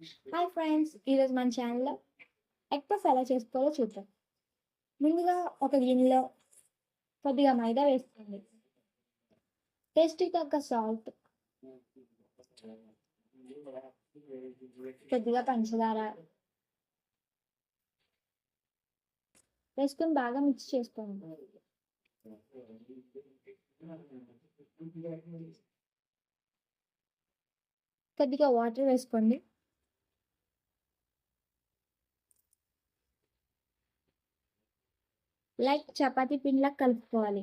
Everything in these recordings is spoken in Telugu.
హాయ్ ఫ్రెండ్స్, ఈరోజు మన ఛానల్లో ఎగ్ పఫ్ ఎలా చేసుకోవాలో చూద్దాం. ముందుగా ఒక గిన్నెలో కొద్దిగా మైదా వేసుకోండి. టేస్ట్‌కి తగ్గ సాల్ట్, కొద్దిగా పంచదార వేసుకొని బాగా మిక్స్ చేసుకోండి. కొద్దిగా వాటర్ వేసుకోండి. లైక్ చపాతీ పిండిలా కలుపుకోవాలి.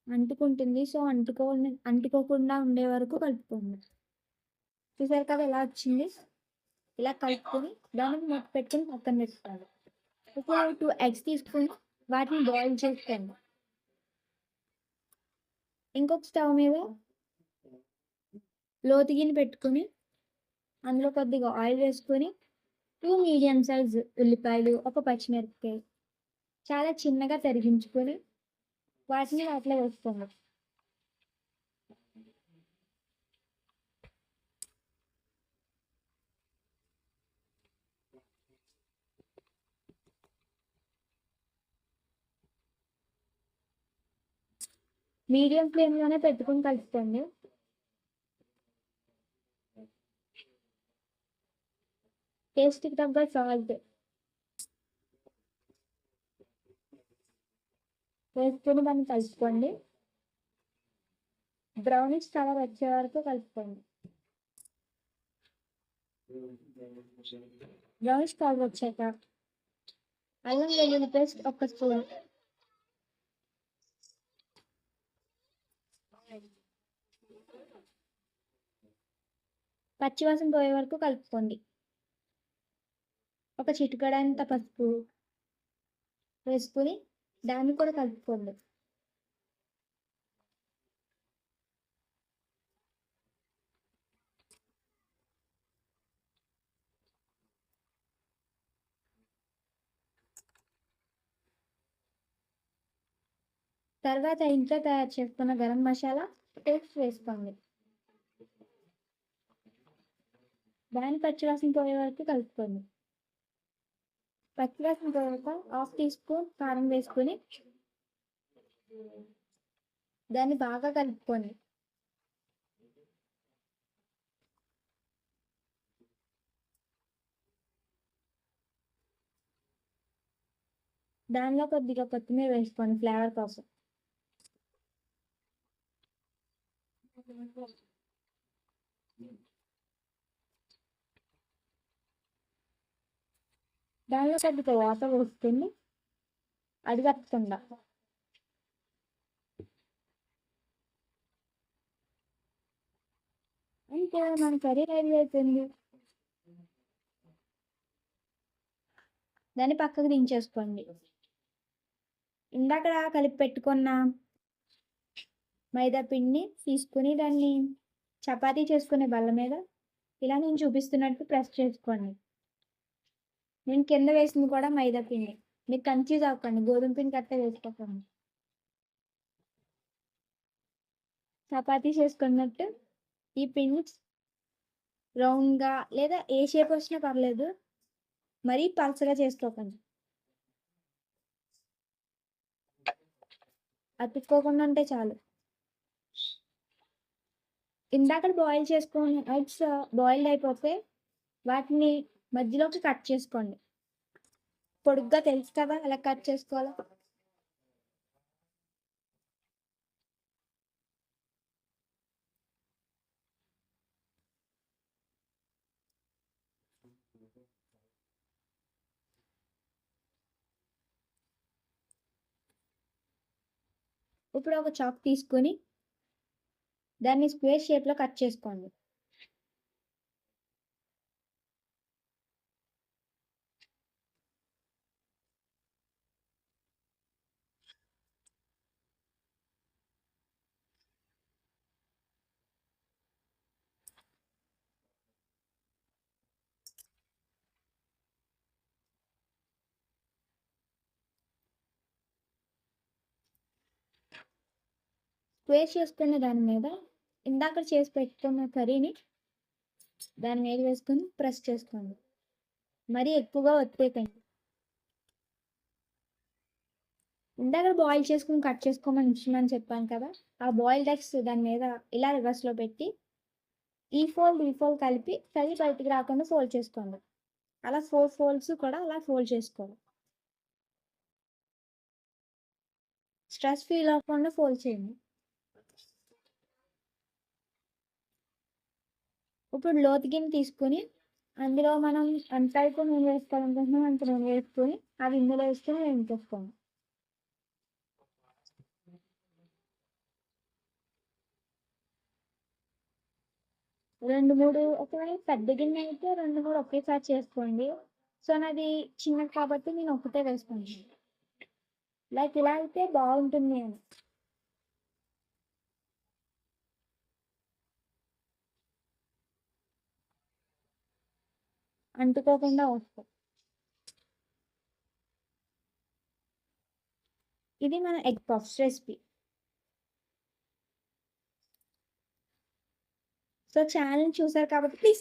అంటుకుంటుంది, సో అంటుకోకుండా ఉండే వరకు కలుపుకోండి. చూసారు కదా ఎలా వచ్చింది? ఇలా కలుపుకొని దానికి మూత పెట్టుకొని పక్కన పెట్టుకోవాలి. ఇప్పుడు 2 ఎగ్స్ తీసుకొని వాటిని బాయిల్ చేసుకోండి. ఇంకొక స్టవ్ మీద లోతు గిన్నె పెట్టుకొని అందులో కొద్దిగా ఆయిల్ వేసుకొని 2 మీడియం సైజ్ ఉల్లిపాయలు, ఒక పచ్చిమిరపకాయ చాలా చిన్నగా తరిగించుకొని వాటిని వాటిలో వేసుకోండి. మీడియం ఫ్లేమ్లోనే పెట్టుకొని కలుపుకోండి. టేస్ట్‌కి తగ్గ సాల్ట్ వేసుకొని దాన్ని కలుపుకోండి. బ్రౌనిష్ కలర్ వచ్చే వరకు కలుపుకోండి. బ్రౌనిష్ కలర్ వచ్చాక అల్లం వెల్లుల్లి పేస్ట్ ఒక స్పూన్, పచ్చివాసన పోయే వరకు కలుపుకోండి. ఒక చిటికెడంత పసుపు వేసుకొని దాన్ని కూడా కలుపుకోండి. తర్వాత ఇంట్లో తయారు చేసుకున్న గరం మసాలా పేస్ట్ వేసుకోండి. దాని పచ్చివాసన పోయే వరకు కలుపుకోండి. పచ్చివాసన పోయాక హాఫ్ టీ స్పూన్ కారం వేసుకొని దాన్ని బాగా కలుపుకోండి. దానిలో కొద్దిగా కొత్తిమీర వేసుకోండి ఫ్లేవర్ కోసం. దానిలో కొద్దిగా వాటర్ వేసుకొని అడుగట్టకుండా అంతే, మన కర్రీ రెడీ అయిపోయింది. దాన్ని పక్కకు దించేసుకోండి. ఇందాక కలిపి పెట్టుకున్న మైదా పిండిని తీసుకుని దాన్ని చపాతీ చేసుకునే బల్ల మీద ఇలా నేను చూపిస్తున్నట్టు ప్రెస్ చేసుకోండి. నేను కింద వేసింది కూడా మైదా పిండి. మీరు కన్ఫ్యూజ్ అవ్వకండి, గోధుమ పిండి కట్టే వేసుకోకండి. చపాతీ చేసుకున్నట్టు ఈ పిండి రౌండ్గా లేదా ఏ షేప్ వచ్చినా పర్లేదు, మరీ పల్చగా చేసుకోకండి. అతుక్కోకుండా ఉంటే చాలు. ఇందాక బాయిల్ చేసుకొని ఎగ్స్ బాయిల్డ్ అయిపోతే వాటిని మధ్యలోకి కట్ చేసుకోండి. పొడుగ్గా తెలుసు కదా ఎలా కట్ చేసుకోవాలో. ఇప్పుడు ఒక చాక్ తీసుకొని దాన్ని స్క్వేర్ షేప్లో కట్ చేసుకోండి. పేస్ట్ చేసుకున్న దాని మీద ఇందాక చేసి పెట్టుకున్న కర్రీని దాని మీద వేసుకొని ప్రెస్ చేసుకోండి. మరీ ఎక్కువగా ఒత్తేయకండి. ఇందాక బాయిల్ చేసుకొని కట్ చేసుకోమని ఉంచమని చెప్పాను కదా! ఆ బాయిల్డ్ ఎగ్స్ దాని మీద ఇలా రివర్స్‌లో పెట్టి ఈ ఫోల్డ్, ఈ ఫోల్డ్ కలిపి కర్రీ బయటికి రాకుండా ఫోల్డ్ చేసుకోండి. అలా 4 ఫోల్డ్స్ కూడా అలా ఫోల్డ్ చేసుకోవాలి. స్ట్రెస్ ఫీల్ అవ్వకుండా ఫోల్డ్ చేయండి. ఇప్పుడు లోతు గిన్నె తీసుకొని అందులో మనం ఎంతైతే నూనె వేసుకోవాలనుకుంటున్నామో అంత నూనె వేసుకొని అవి ఇందులో వేసుకొని వేయించేసుకోండి. 2, 3 ఒకవేళ పెద్ద గిన్నె అయితే 2, 3 ఒకేసారి చేసుకోండి. సో, నాది చిన్నది కాబట్టి నేను ఒక్కటే వేసుకుంటున్నాను. లైక్ ఇలా అయితే బాగుంటుంది అని. అంటుకోకుండా వస్తాయి. ఇది మన egg puffs recipe. So, channel చూసారు కాబట్టి ప్లీజ్